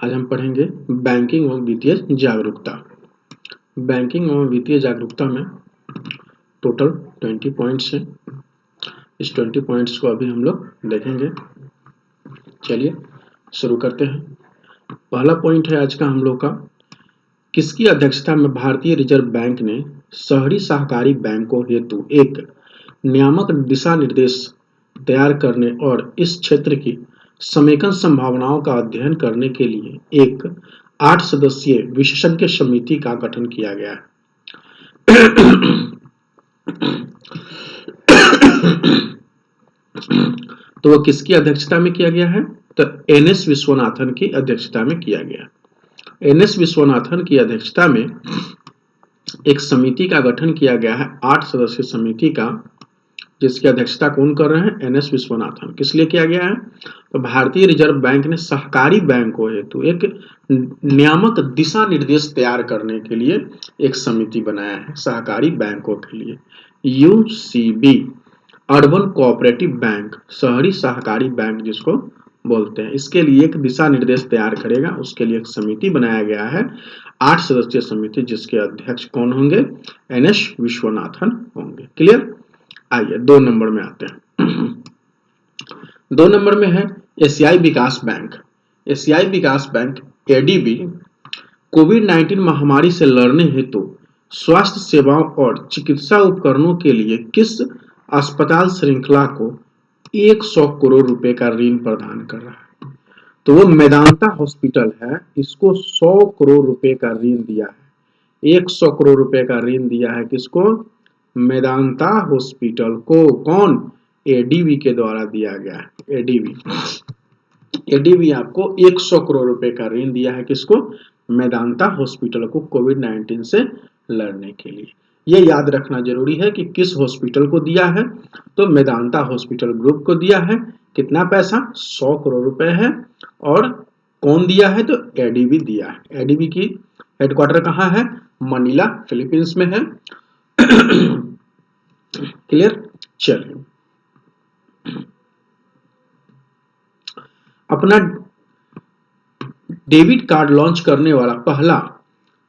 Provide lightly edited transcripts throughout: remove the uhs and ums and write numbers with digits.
आज हम पढ़ेंगे बैंकिंग एवं वित्तीय जागरूकता। बैंकिंग एवं वित्तीय जागरूकता में टोटल 20 पॉइंट्स हैं। इस 20 पॉइंट्स को अभी हम लोग देखेंगे। चलिए शुरू करते हैं। पहला पॉइंट है आज का हम लोग का, किसकी अध्यक्षता में भारतीय रिजर्व बैंक ने शहरी सहकारी बैंकों हेतु एक नियामक दिशा निर्देश तैयार करने और इस क्षेत्र की समेकन संभावनाओं का अध्ययन करने के लिए एक 8 सदस्यीय विशेषज्ञ समिति का गठन किया गया है। तो वो किसकी अध्यक्षता में किया गया है? तो एनएस विश्वनाथन की अध्यक्षता में किया गया। एनएस विश्वनाथन की अध्यक्षता में एक समिति का गठन किया गया है, 8 सदस्यीय समिति का, जिसकी अध्यक्षता कौन कर रहे हैं? एनएस विश्वनाथन। किस लिए किया गया है? तो भारतीय रिजर्व बैंक ने सहकारी बैंकों हेतु एक नियामक दिशा निर्देश तैयार करने के लिए एक समिति बनाया है सहकारी बैंकों के लिए। यूसीबी, अर्बन कोऑपरेटिव बैंक, शहरी सहकारी बैंक जिसको बोलते हैं, इसके लिए एक दिशा निर्देश तैयार करेगा। उसके लिए एक समिति बनाया गया है, 8 सदस्यीय समिति, जिसके अध्यक्ष कौन होंगे? एनएस विश्वनाथन होंगे। क्लियर? आइए 2 नंबर में आते हैं। 2 नंबर में है एशियाई विकास बैंक। एशियाई विकास बैंक एडीबी कोविड-19 महामारी से लड़ने हेतु स्वास्थ्य सेवाओं और चिकित्सा उपकरणों के लिए किस अस्पताल श्रृंखला को 100 करोड़ रुपए का ऋण प्रदान कर रहा है? तो वो मेदांता हॉस्पिटल है, इसको 100 करोड़ रुपए का ऋण दिया है। 100 करोड़ रुपए का ऋण दिया है किसको? मेदांता हॉस्पिटल को। कौन? एडीबी के द्वारा दिया गया है। एडीबी आपको 100 करोड़ रुपए का ऋण दिया है किसको? मेदांता हॉस्पिटल को, कोविड-19 से लड़ने के लिए। ये याद रखना जरूरी है कि किस हॉस्पिटल को दिया है। तो मेदांता हॉस्पिटल ग्रुप को दिया है। कितना पैसा? 100 करोड़ रुपए है। और कौन दिया है? तो एडीबी दिया है। एडीबी की हेडक्वार्टर कहाँ है? मनीला, फिलीपींस में है। क्लियर? चलिए, अपना डेबिट कार्ड लॉन्च करने वाला पहला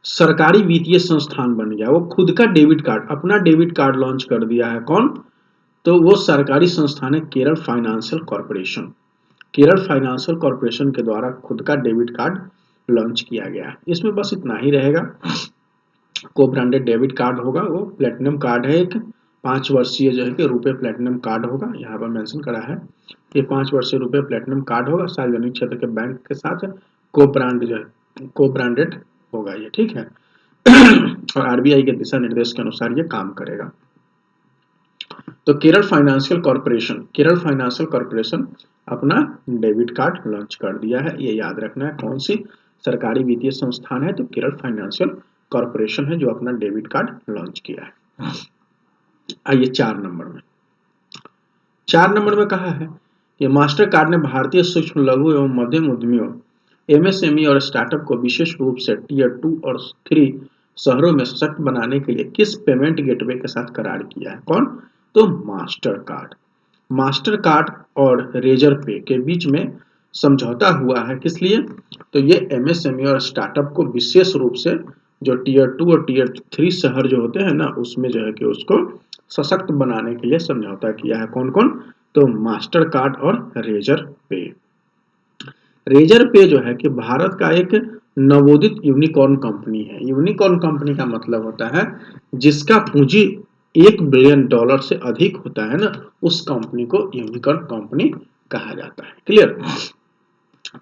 सरकारी वित्तीय संस्थान बन गया। वो खुद का डेबिट कार्ड, अपना डेबिट कार्ड लॉन्च कर दिया है। कौन? तो वो सरकारी संस्थान है Kerala financial corporation. Kerala financial corporation के द्वारा खुद का डेबिट कार्ड लॉन्च किया गया है। इसमें बस इतना ही रहेगा। को ब्रांडेड डेबिट कार्ड होगा, वो प्लेटिनम कार्ड है, एक 5 वर्षीय जो है कि रुपए प्लेटिनम कार्ड होगा। यहाँ पर मेंशन करा है कि 5 वर्षीय रुपए प्लेटिनम कार्ड होगा। सार्वजनिक क्षेत्र के बैंक के साथ को ब्रांड जो है को ब्रांडेड होगा ये, ठीक है। और आरबीआई के दिशा निर्देश के अनुसार ये काम करेगा। तो केरल फाइनेंशियल कॉर्पोरेशन अपना डेबिट कार्ड लॉन्च कर दिया है। ये याद रखना है। कौन सी सरकारी वित्तीय संस्थान है? तो केरल फाइनेंशियल कॉर्पोरेशन है जो अपना डेबिट कार्ड लॉन्च किया है। आइए 4 नंबर में। 4 नंबर में कहा है कि मास्टर कार्ड ने भारतीय सूक्ष्म लघु एवं मध्यम उद्यमियों, एमएसएमई और स्टार्टअप को विशेष रूप से टियर 2 और 3 शहरों में सशक्त बनाने के लिए किस पेमेंट गेटवे के साथ करार किया है? कौन? तो मास्टर कार्ड। मास्टर कार्ड और रेजर पे के बीच में समझौता हुआ है। किस लिए? तो ये एमएसएमई और स्टार्टअप को विशेष रूप से जो टियर 2 और टियर 3 शहर जो होते हैं ना, उसमें जो है कि उसको सशक्त बनाने के लिए समझौता किया है। कौन कौन? तो मास्टर कार्ड और रेजर पे। रेजर पे जो है कि भारत का एक नवोदित यूनिकॉर्न कंपनी है। यूनिकॉर्न कंपनी का मतलब होता है जिसका पूंजी $1 बिलियन से अधिक होता है ना, उस कंपनी को यूनिकॉर्न कंपनी कहा जाता है। क्लियर?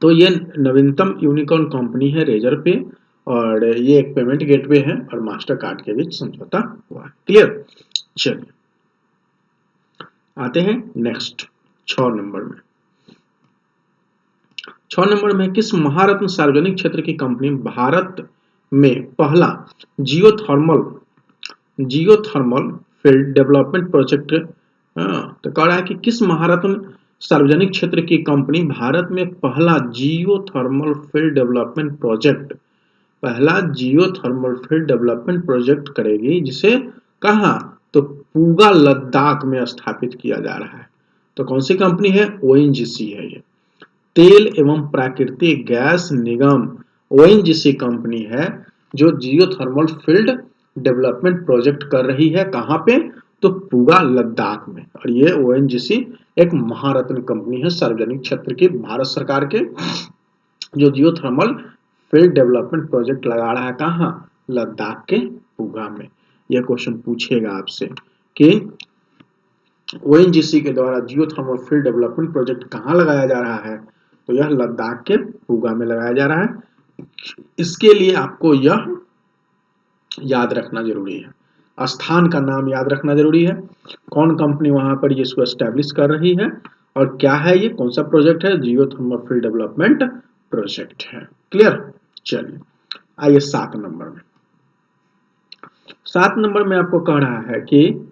तो ये नवीनतम यूनिकॉर्न कंपनी है रेजर पे, और ये एक पेमेंट गेटवे है और मास्टर कार्ड के बीच समझौता हुआ है। क्लियर? चलिए आते हैं नेक्स्ट 6 नंबर में। 6 नंबर में किस महारत्न सार्वजनिक क्षेत्र की कंपनी भारत में पहला जियोथर्मल फील्ड डेवलपमेंट प्रोजेक्ट, तो कह रहा है कि किस महारत्न सार्वजनिक क्षेत्र की कंपनी भारत में पहला जियोथर्मल फील्ड डेवलपमेंट प्रोजेक्ट करेगी, जिसे कहाँ? तो पूगा लद्दाख में स्थापित किया जा रहा है। तो कौन सी कंपनी है? ओएनजीसी है ये। तेल एवं प्राकृतिक गैस निगम ओएनजीसी कंपनी है जो जियोथर्मल फील्ड डेवलपमेंट प्रोजेक्ट कर रही है। कहाँ पे? तो पूगा लद्दाख में। और ये ओएनजीसी एक महारत्न कंपनी है सार्वजनिक क्षेत्र की, भारत सरकार के, जो जियोथर्मल फील्ड डेवलपमेंट प्रोजेक्ट लगा रहा है। कहाँ? लद्दाख के पूगा में। यह क्वेश्चन पूछेगा आपसे कि ओएनजीसी के द्वारा जियोथर्मल फील्ड डेवलपमेंट प्रोजेक्ट कहाँ लगाया जा रहा है? तो यह लद्दाख के पूगा में लगाया जा रहा है। इसके लिए आपको यह याद रखना जरूरी है, स्थान का नाम याद रखना जरूरी है, कौन कंपनी वहां पर ये इसको एस्टेब्लिश कर रही है और क्या है ये, कौन सा प्रोजेक्ट है, जियोथर्मल फील्ड डेवलपमेंट प्रोजेक्ट है। क्लियर? चलिए आइए 7 नंबर में। 7 नंबर में आपको कह रहा है कि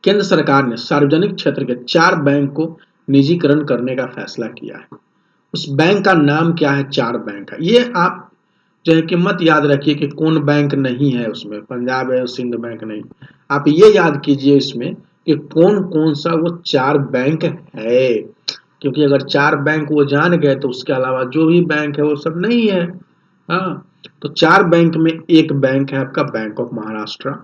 केंद्र सरकार ने सार्वजनिक क्षेत्र के 4 बैंक को निजीकरण करने का फैसला किया है। उस बैंक का नाम क्या है? 4 बैंक है। ये आप जो है कि मत याद रखिए कि कौन बैंक नहीं है उसमें, पंजाब है, सिंध बैंक नहीं। आप ये याद कीजिए इसमें कि कौन कौन सा वो 4 बैंक है, क्योंकि अगर 4 बैंक वो जान गए तो उसके अलावा जो भी बैंक है वो सब नहीं है। हाँ, तो 4 बैंक में एक बैंक है आपका बैंक ऑफ महाराष्ट्र,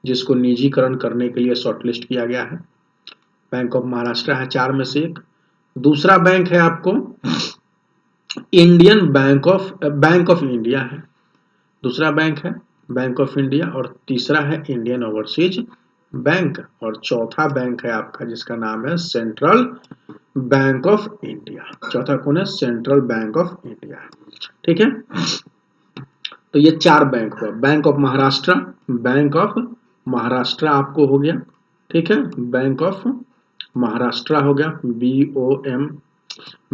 जिसको निजीकरण करने के लिए शॉर्टलिस्ट किया गया है। बैंक ऑफ महाराष्ट्र है 4 में से एक। दूसरा बैंक है आपको इंडियन बैंक ऑफ इंडिया है, दूसरा बैंक है बैंक ऑफ इंडिया, और तीसरा है इंडियन ओवरसीज बैंक, और चौथा बैंक है आपका जिसका नाम है सेंट्रल बैंक ऑफ इंडिया। चौथा कौन है? Central bank of India. ठीक है, तो ये 4 बैंक हुआ, बैंक ऑफ महाराष्ट्र आपको हो गया। ठीक है, बैंक ऑफ महाराष्ट्र हो गया, BOM,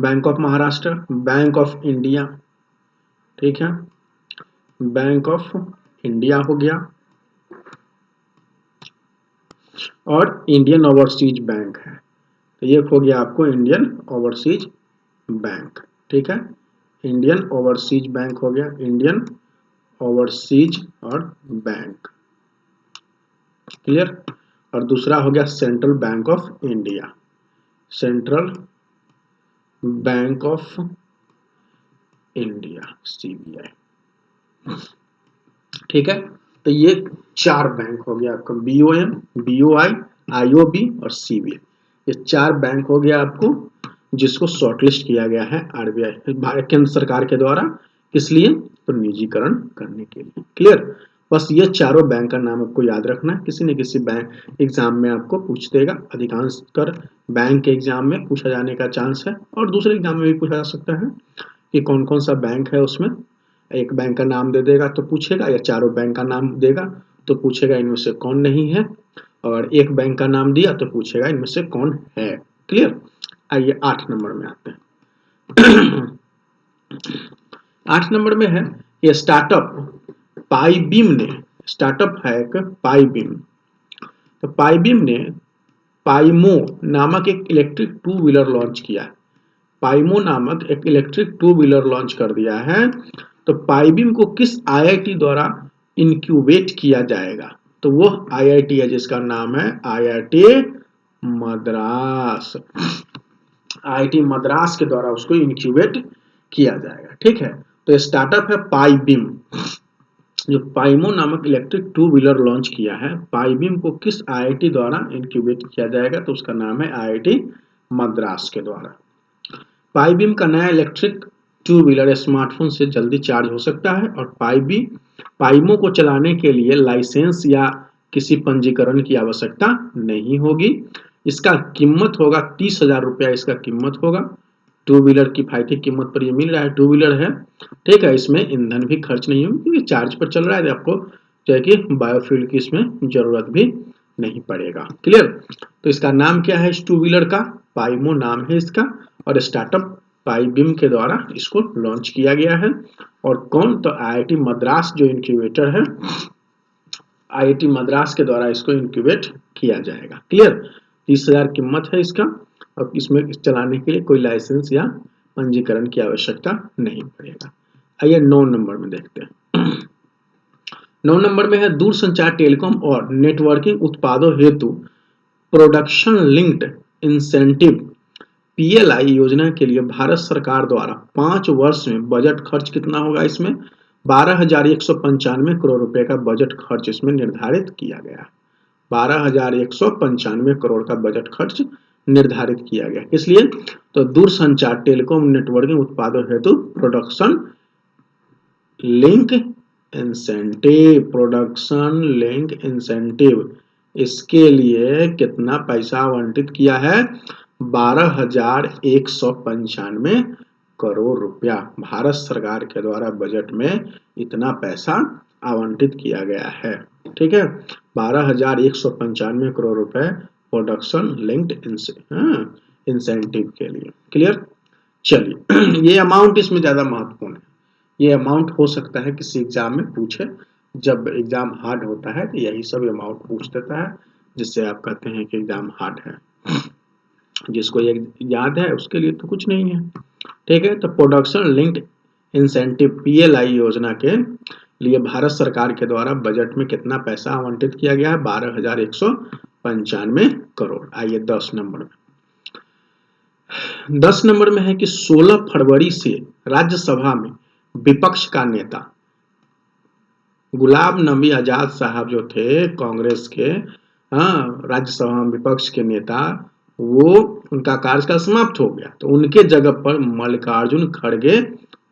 bank of Maharashtra, bank of India, ठीक है, बैंक ऑफ इंडिया हो गया, और इंडियन ओवरसीज बैंक है। तो ये हो गया आपको इंडियन ओवरसीज बैंक। ठीक है, इंडियन ओवरसीज बैंक हो गया, इंडियन ओवरसीज और बैंक। क्लियर? और दूसरा हो गया central bank of India, central bank of India, CBI। ठीक है, तो ये 4 बैंक हो गया आपका, BOM, BOI, IOB और CBI। ये 4 बैंक हो गया आपको जिसको शॉर्टलिस्ट किया गया है RBI भारत केंद्र सरकार के द्वारा। किस लिए? तो निजीकरण करने के लिए। क्लियर? बस ये चारों बैंक का नाम आपको याद रखना है, किसी न किसी बैंक एग्जाम में आपको पूछ देगा। अधिकांश कर बैंक के एग्जाम में पूछा जाने का चांस है, और दूसरे एग्जाम में भी पूछा जा सकता है कि कौन कौन सा बैंक है। उसमें एक बैंक का नाम दे देगा तो पूछेगा, या चारों बैंक का नाम देगा तो पूछेगा इनमें से कौन नहीं है, और एक बैंक का नाम दिया तो पूछेगा इनमें से कौन है। क्लियर? आइए 8 नंबर में आते हैं। 8 नंबर में है ये स्टार्टअप पाईबीम ने, स्टार्टअप है एक पाईबीम। तो पाईबीम ने पाईमो नामक एक इलेक्ट्रिक 2 व्हीलर लॉन्च किया है। पाईमो नामक एक इलेक्ट्रिक 2 व्हीलर लॉन्च कर दिया है। तो पाईबीम को किस IIT द्वारा इंक्यूबेट किया जाएगा? तो वो IIT है जिसका नाम है IIT मद्रास। IIT मद्रास के द्वारा उसको इंक्यूबेट किया जाएगा। ठीक है, तो ये स्टार्टअप है पाईबीम, जो पाईमो नामक इलेक्ट्रिक 2 व्हीलर लॉन्च किया है। पाईबीम को किस IIT द्वारा इंक्यूबेट किया जाएगा? तो उसका नाम है IIT मद्रास के द्वारा। पाईबीम का नया इलेक्ट्रिक 2 व्हीलर स्मार्टफोन से जल्दी चार्ज हो सकता है, और पाईमो को चलाने के लिए लाइसेंस या किसी पंजीकरण की आवश्यकता नहीं होगी। इसका कीमत होगा 30,000 रुपया, इसका कीमत होगा। 2 व्हीलर किफायती कीमत पर ये मिल रहा है, 2 व्हीलर है। ठीक है, इसमें ईंधन भी खर्च नहीं होगी क्योंकि चार्ज पर चल रहा है, आपको जो है कि बायोफ्यूल की इसमें जरूरत भी नहीं पड़ेगा। क्लियर? तो इसका नाम क्या है इस 2 व्हीलर का? पाईमो नाम है इसका, और स्टार्टअप पाईबीम के द्वारा इसको लॉन्च किया गया है। और कौन? तो IIT मद्रास जो इंक्यूबेटर है, IIT मद्रास के द्वारा इसको इंक्यूबेट किया जाएगा। क्लियर? 30,000 कीमत है इसका, और इसमें चलाने के लिए कोई लाइसेंस या पंजीकरण की आवश्यकता नहीं पड़ेगा। आइए 9 नंबर में देखते हैं। 9 नंबर में है दूरसंचार, टेलीकॉम और नेटवर्किंग उत्पादों हेतु प्रोडक्शन लिंक्ड इंसेंटिव पीएलआई योजना के लिए भारत सरकार द्वारा 5 वर्ष में बजट खर्च कितना होगा? इसमें 12,195 करोड़ रुपए का बजट खर्च इसमें निर्धारित किया गया। 12,195 करोड़ का बजट खर्च निर्धारित किया गया। इसलिए तो दूरसंचार टेलीकॉम नेटवर्किंग उत्पादों हेतु प्रोडक्शन लिंक इंसेंटिव इसके लिए कितना पैसा आवंटित किया है? 12,195 करोड़ रुपया भारत सरकार के द्वारा बजट में इतना पैसा आवंटित किया गया है। ठीक है, 12,195 करोड़ रुपए प्रोडक्शन लिंक्ड इंसेंटिव के लिए। क्लियर? चलिए ये अमाउंट इसमें ज्यादा महत्वपूर्ण है। ये अमाउंट हो सकता है किसी एग्जाम में पूछे, जब एग्जाम हार्ड होता है तो यही सब अमाउंट पूछ देता है, जिससे आप कहते हैं कि एग्जाम हार्ड है। जिसको ये याद है उसके लिए तो कुछ नहीं है। ठीक है, तो प्रोडक्शन लिंक्ड इंसेंटिव पीएलआई योजना के लिए भारत सरकार के द्वारा बजट में कितना पैसा आवंटित किया गया है? 12,195 करोड़। आइए 10 नंबर में। 10 नंबर में है कि 16 फरवरी से राज्यसभा में विपक्ष का नेता गुलाम नबी आजाद साहब जो थे कांग्रेस के, राज्यसभा में विपक्ष के नेता, वो उनका कार्यकाल समाप्त हो गया, तो उनके जगह पर मल्लिकार्जुन खड़गे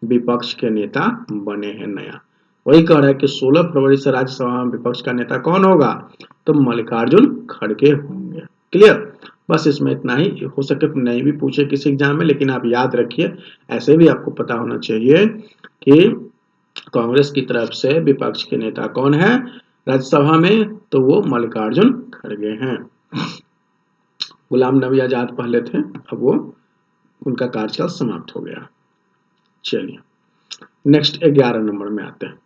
विपक्ष के नेता बने हैं नया। वही कह रहा है कि 16 फरवरी से राज्यसभा में विपक्ष का नेता कौन होगा? तो मल्लिकार्जुन खड़गे होंगे। क्लियर? बस इसमें इतना ही। हो सके तो नहीं भी पूछे किसी एग्जाम में, लेकिन आप याद रखिए, ऐसे भी आपको पता होना चाहिए कि कांग्रेस की तरफ से विपक्ष के नेता कौन है राज्यसभा में? तो वो मल्लिकार्जुन खड़गे हैं। गुलाम नबी आजाद पहले थे, अब वो उनका कार्यकाल समाप्त हो गया। चलिए नेक्स्ट 11 नंबर में आते हैं।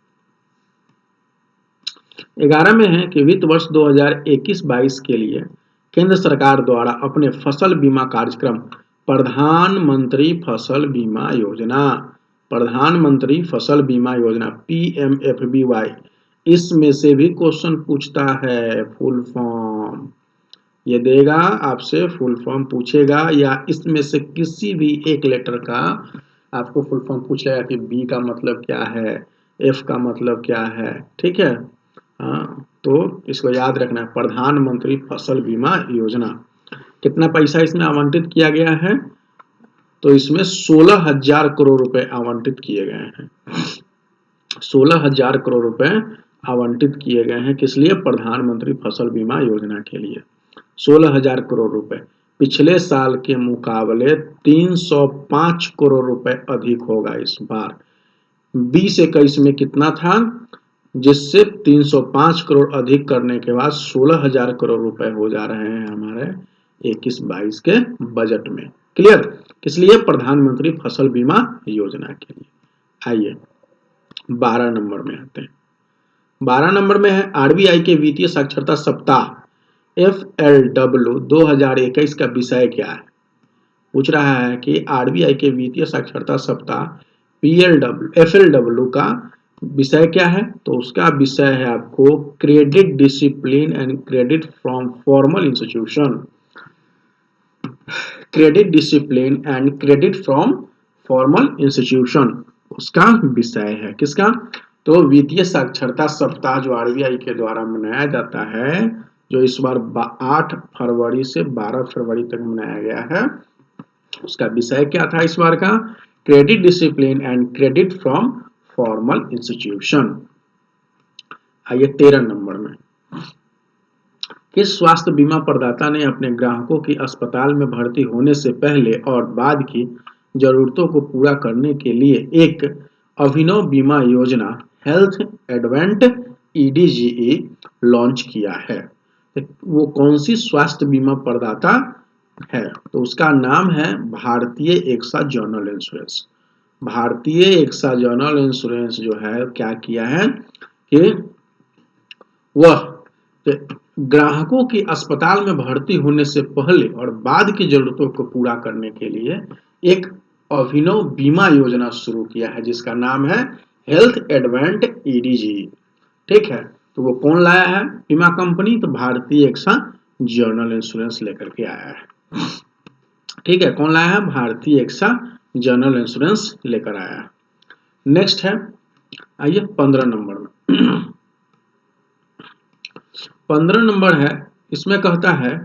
11 में है कि वित्त वर्ष 2021-22 के लिए केंद्र सरकार द्वारा अपने फसल बीमा कार्यक्रम प्रधानमंत्री फसल बीमा योजना PMFBY, इसमें से भी क्वेश्चन पूछता है। फुल फॉर्म ये देगा आपसे, फुल फॉर्म पूछेगा, या इसमें से किसी भी एक लेटर का आपको फुल फॉर्म पूछेगा कि बी का मतलब क्या है, एफ का मतलब क्या है। ठीक है, हाँ, तो इसको याद रखना है। प्रधानमंत्री फसल बीमा योजना, कितना पैसा इसमें आवंटित किया गया है? तो इसमें 16,000 करोड़ रुपए आवंटित किए गए हैं। 16,000 करोड़ रुपए आवंटित किए गए हैं। किस लिए? प्रधानमंत्री फसल बीमा योजना के लिए 16,000 करोड़ रुपए पिछले साल के मुकाबले 305 करोड़ रुपए अधिक होगा इस बार। 20-21 में कितना था, जिससे 305 करोड़ अधिक करने के बाद 16,000 करोड़ रुपए हो जा रहे हैं हमारे 21-22 के बजट में। क्लियर? किस लिए? प्रधानमंत्री फसल बीमा योजना के लिए। आइए 12 नंबर में आते हैं। 12 नंबर में है आरबीआई के वित्तीय साक्षरता सप्ताह FLW 2021 का विषय क्या है? पूछ रहा है कि आरबीआई के वित्तीय साक्षरता सप्ताह FLW का विषय क्या है? तो उसका विषय है आपको credit discipline and credit from formal institution. Credit discipline and credit from formal institution उसका विषय है। किसका? तो वित्तीय साक्षरता सप्ताह जो आरबीआई के द्वारा मनाया जाता है, जो इस बार 8 फरवरी से 12 फरवरी तक मनाया गया है, उसका विषय क्या था इस बार का? Credit discipline and credit from formal institution. आइए 13 नंबर में, किस स्वास्थ्य बीमा प्रदाता ने अपने ग्राहकों की अस्पताल में भर्ती होने से पहले और बाद की जरूरतों को पूरा करने के लिए एक अभिनव बीमा योजना हेल्थ एडवेंट EDGE लॉन्च किया है? वो कौन सी स्वास्थ्य बीमा प्रदाता है? तो उसका नाम है भारतीय एक्सा जनरल इंश्योरेंस। भारतीय एक्सा जनरल इंश्योरेंस जो है क्या किया है कि वह ग्राहकों की अस्पताल में भर्ती होने से पहले और बाद की जरूरतों को पूरा करने के लिए एक अभिनव बीमा योजना शुरू किया है, जिसका नाम है हेल्थ एडवेंट EDGE। ठीक है, तो वो कौन लाया है बीमा कंपनी? तो भारतीय एक्सा जनरल इंश्योरेंस लेकर के आया है। ठीक है, कौन लाया है? भारतीय एक्सा जनरल इंश्योरेंस लेकर आया है। नेक्स्ट है, आइए 15 नंबर में। 15 नंबर है, इसमें कहता है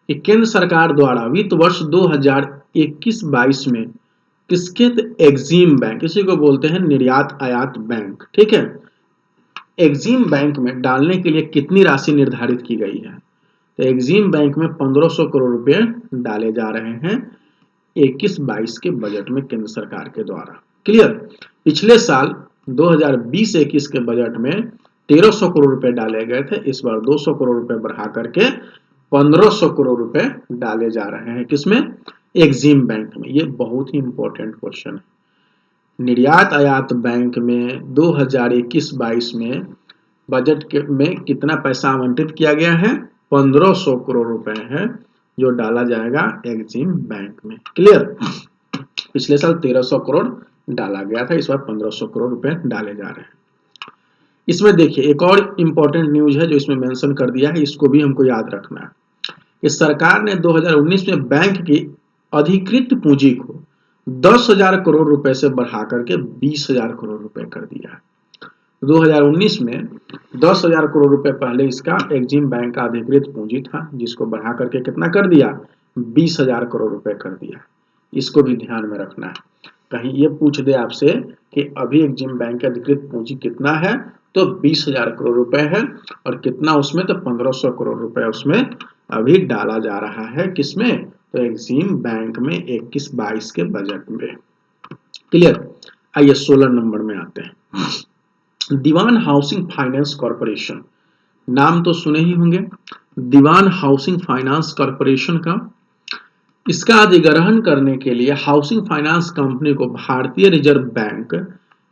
कि केंद्र सरकार द्वारा वित्त वर्ष 2021-22 में किसके एग्जिम बैंक, इसी को बोलते हैं निर्यात आयात बैंक, ठीक है, एग्जिम बैंक में डालने के लिए कितनी राशि निर्धारित की गई है? तो एग्जिम बैंक में 1500 करोड़ रुपए डाले जा रहे हैं 21-22 के बजट में केंद्र सरकार के द्वारा। क्लियर? पिछले साल 2020-21 के बजट में 1300 करोड़ रुपए डाले गए थे, इस बार 200 करोड़ रुपए बढ़ा करके 1500 करोड़ रुपए डाले जा रहे हैं, किसमें? एग्जिम बैंक में। ये बहुत ही इंपॉर्टेंट क्वेश्चन है। निर्यात आयात बैंक में 2021-22 में बजट में कितना पैसा आवंटित किया गया है? 1500 करोड़ रुपए है जो डाला जाएगा एग्जिम बैंक में। क्लियर? पिछले साल 1300 करोड़ डाला गया था, इस बार 1500 करोड़ रुपए डाले जा रहे हैं। इसमें देखिए एक और इंपॉर्टेंट न्यूज है जो इसमें मेंशन कर दिया है, इसको भी हमको याद रखना है कि सरकार ने 2019 में बैंक की अधिकृत पूंजी को 10,000 करोड़ रुपए से बढ़ा करके 20,000 करोड़ रुपए कर दिया है। 2019 में 10,000 करोड़ रुपए पहले इसका एग्जिम बैंक का अधिकृत पूंजी था, जिसको बढ़ा करके कितना कर दिया? 20,000 करोड़ रुपए कर दिया। इसको भी ध्यान में रखना है, कहीं ये पूछ दे आपसे कि अभी एग्जिम बैंक का अधिकृत पूंजी कितना है, तो 20,000 करोड़ रुपए है, और कितना उसमें? तो 1500 करोड़ रुपए उसमें अभी डाला जा रहा है, किसमें? तो एग्जिम बैंक में 21-22 के बजट में। क्लियर? आइए 16 नंबर में आते हैं। दीवान हाउसिंग फाइनेंस कॉर्पोरेशन, नाम तो सुने ही होंगे, दीवान हाउसिंग फाइनेंस कॉर्पोरेशन का। इसका अधिग्रहण करने के लिए हाउसिंग फाइनेंस कंपनी को भारतीय रिजर्व बैंक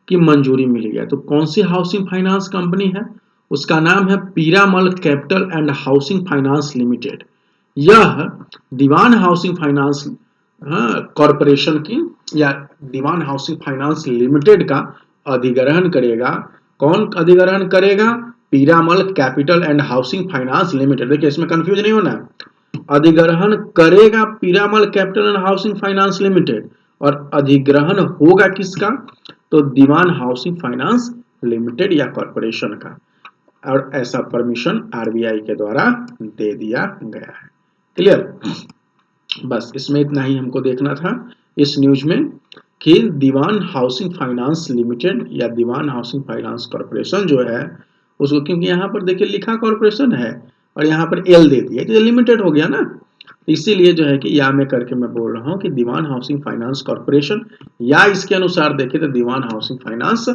की मंजूरी मिल गया। तो कौन सी हाउसिंग फाइनेंस कंपनी है? उसका नाम है Piramal capital and housing finance limited. यह दीवान हाउसिंग फाइनेंस कॉर्पोरेशन की या दीवान हाउसिंग फाइनेंस लिमिटेड का अधिग्रहण करेगा। कौन अधिग्रहण करेगा? Piramal capital and housing finance limited. देखिए इसमें कंफ्यूज नहीं होना है, अधिग्रहण करेगा Piramal capital and housing finance limited, और अधिग्रहण होगा किसका? तो दीवान हाउसिंग फाइनेंस लिमिटेड या कॉर्पोरेशन का, और ऐसा परमिशन आरबीआई के द्वारा दे दिया गया है। क्लियर? बस इसमें इतना ही हमको देखना था इस न्यूज में कि दीवान हाउसिंग फाइनेंस लिमिटेड या दीवान हाउसिंग फाइनेंस कॉर्पोरेशन जो है उसको, क्योंकि यहाँ पर देखिए लिखा कॉर्पोरेशन है और यहाँ पर एल दे दिया, तो लिमिटेड हो गया ना, इसीलिए जो है कि या में करके मैं बोल रहा हूँ कि दीवान हाउसिंग फाइनेंस कॉर्पोरेशन, या इसके अनुसार देखें तो दीवान हाउसिंग फाइनेंस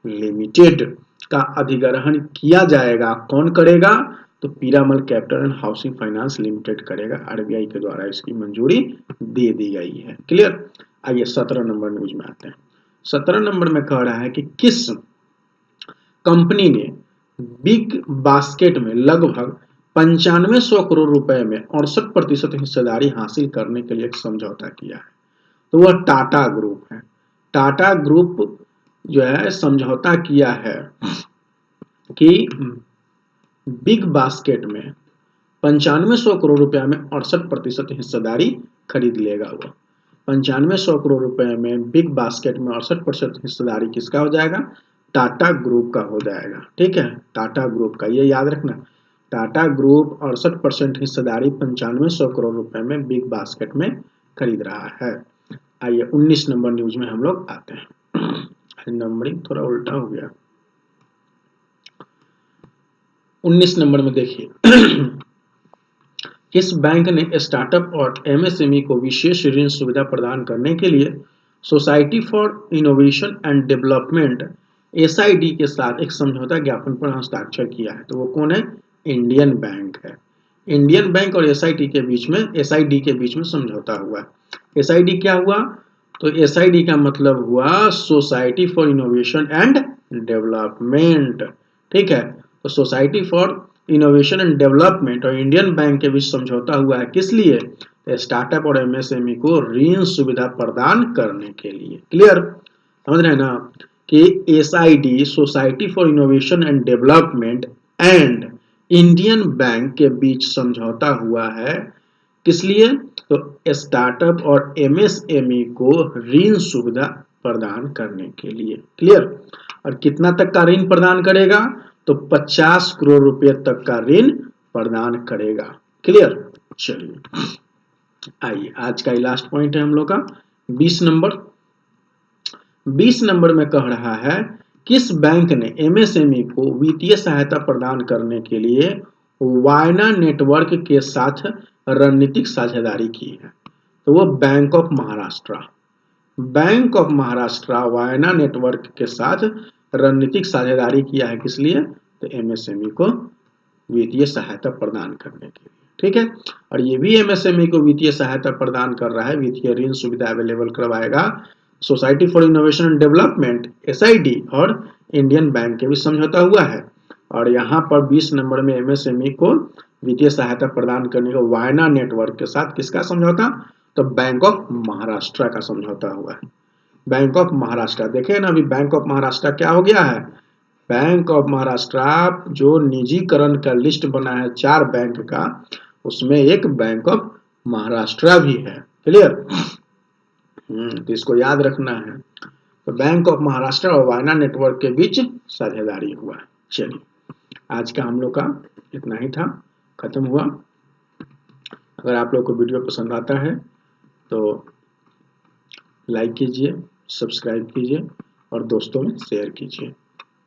लिमिटेड का अधिग्रहण किया जाएगा। कौन करेगा? तो Piramal capital and housing finance limited करेगा, आरबीआई के द्वारा इसकी मंजूरी दे दी गई है। क्लियर? आइए 17 नंबर न्यूज में आते हैं। 17 नंबर में कह रहा है कि किस कंपनी ने बिग बास्केट में लगभग 9500 करोड़ रुपए में 68% हिस्सेदारी हासिल करने के लिए एक समझौता किया है? तो वह टाटा ग्रुप है। टाटा ग्रुप जो है समझौता किया है कि बिग बास्केट में 9500 करोड़ रुपया में 68% हिस्सेदारी खरीद लेगा। वह 9500 करोड़ रुपए में बिग बास्केट में 68% हिस्सेदारी किसका हो जाएगा? टाटा ग्रुप का हो जाएगा। ठीक है, टाटा ग्रुप का, ये याद रखना, टाटा ग्रुप 68% हिस्सेदारी 9500 करोड़ रुपए में बिग बास्केट में खरीद रहा है। आइए 19 नंबर न्यूज में हम लोग आते हैं। नंबरिंग थोड़ा उल्टा हो गया। 19 नंबर में देखिए किस बैंक ने स्टार्टअप और एमएसएमई को विशेष ऋण सुविधा प्रदान करने के लिए society for innovation and development SID के साथ एक समझौता ज्ञापन पर हस्ताक्षर किया है? तो वो कौन है? इंडियन बैंक है। इंडियन बैंक और एसआईडी के बीच में समझौता हुआ। एसआईडी क्या हुआ? तो एसआईडी का मतलब हुआ society for innovation and development. ठीक है, तो society for innovation and development और इंडियन बैंक के बीच समझौता हुआ है, किस लिए? स्टार्टअप और एमएसएमई को ऋण सुविधा प्रदान करने के लिए। क्लियर? समझ रहे हैं ना कि SID society for innovation and development and Indian bank के बीच समझौता हुआ है, किस लिए? तो स्टार्टअप और एमएसएमई को ऋण सुविधा प्रदान करने के लिए। क्लियर। और कितना तक का ऋण प्रदान करेगा? तो 50 करोड़ रुपए तक का ऋण प्रदान करेगा। क्लियर। चलिए आइए, आज का लास्ट पॉइंट है हम लोग का 20 नंबर। 20 नंबर में कह रहा है किस बैंक ने एमएसएमई को वित्तीय सहायता प्रदान करने के लिए वायना नेटवर्क के साथ रणनीतिक साझेदारी की है? तो वो bank of Maharashtra. Bank of Maharashtra Vayana network के साथ रणनीतिक साझेदारी किया है, किस लिए? तो एमएसएमई को वित्तीय सहायता प्रदान करने के लिए। ठीक है। और ये भी एमएसएमई को वित्तीय सहायता प्रदान कर रहा है, वित्तीय ऋण सुविधा अवेलेबल करवाएगा society for innovation and development SID और इंडियन बैंक के भी समझौता हुआ है। और यहाँ पर 20 नंबर में एमएसएमई को वित्तीय सहायता प्रदान करने का वायना नेटवर्क के साथ किसका समझौता? तो बैंक ऑफ महाराष्ट्र का समझौता हुआ है। बैंक ऑफ महाराष्ट्र देखे ना, अभी बैंक ऑफ महाराष्ट्र क्या हो गया है? बैंक ऑफ महाराष्ट्र जो निजीकरण का लिस्ट बना है 4 बैंक का, उसमें एक बैंक ऑफ महाराष्ट्र भी है। क्लियर। तो इसको याद रखना है। तो बैंक ऑफ महाराष्ट्र और वायना नेटवर्क के बीच साझेदारी हुआ। चलिए आज का हम लोग का इतना ही था, खत्म हुआ। अगर आप लोग को वीडियो पसंद आता है तो लाइक कीजिए, सब्सक्राइब कीजिए और दोस्तों में शेयर कीजिए।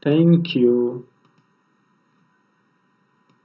Thank you.